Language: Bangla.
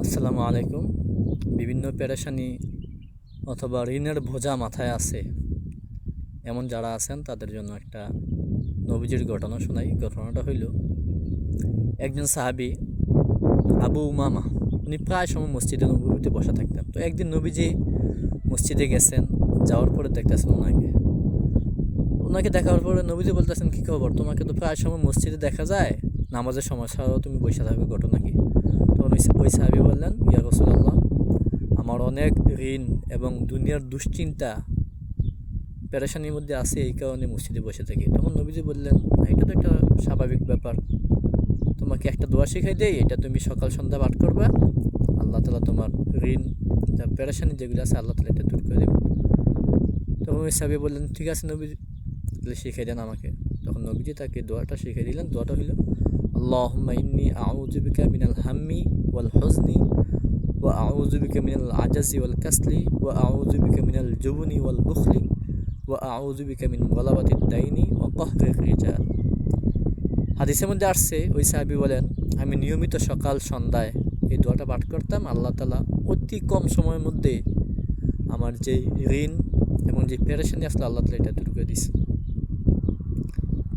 আসসালামু আলাইকুম। বিভিন্ন পেরেশানি অথবা ঋণের বোঝা মাথায় আছে এমন যারা আছেন তাদের জন্য একটা নবীজির ঘটনা শোনাই। ঘটনাটা হইল, একজন সাহাবী আবু উমামা, উনি প্রায় সময় মসজিদে নববীতে বসা থাকতেন। তো একদিন নবীজি মসজিদে গেছেন, যাওয়ার পরে দেখতেছেন ওনাকে দেখার পরে নবীজি বলতেছেন, কী খবর, তোমাকে তো প্রায় সময় মসজিদে দেখা যায়, নামাজের সময় ছাড়াও তুমি বসে থাকবে, ঘটনা কি? তখন ওই সাহাবী বললেন, ইয়া রাসূলুল্লাহ, আমার অনেক ঋণ এবং দুনিয়ার দুশ্চিন্তা পেরেশানির মধ্যে আছে, এই কারণে মসজিদে বসে থাকি। তখন নবীজি বললেন, এটা তো একটা স্বাভাবিক ব্যাপার, তোমাকে একটা দোয়া শিখাই দেই, এটা তুমি সকাল সন্ধ্যা পাঠ করবা, আল্লাহ তাআলা তোমার ঋণ পেরেশানি যেগুলো আছে আল্লাহ তাআলা এটা দূর করে দেবেন। তখন ওই সাহাবী বললেন, ঠিক আছে নবীজি, তাহলে শিখাই দেন আমাকে। তখন নবীজি তাকে দোয়াটা শিখাই দিলেন। দোয়াটা হইল, আল্লাহুম্মা ইন্নী আউযু বিকা মিনাল হাম্মি ওয়াল হুজনি ওয়া আউযু বিকা মিনাল আজাজি ওয়াল কাসলি ওয়া আউযু বিকা মিনাল জুবনি ওয়াল বুখলি ওয়া আউযু বিকা মিন গলাবাতিদ দাইনি ওয়া কাহরির রিজাল। হাদিসের মধ্যে আসছে, ওই সাহাবী বলেন, আমি নিয়মিত সকাল সন্ধ্যায় এই দোয়াটা পাঠ করতাম। আল্লাহ তাআলা অতি কম সময়ের মধ্যে আমার যে ঋণ এবং যে পেরেশানি আসলে আল্লাহ তাআলা এটা দূর করে দিয়েছে।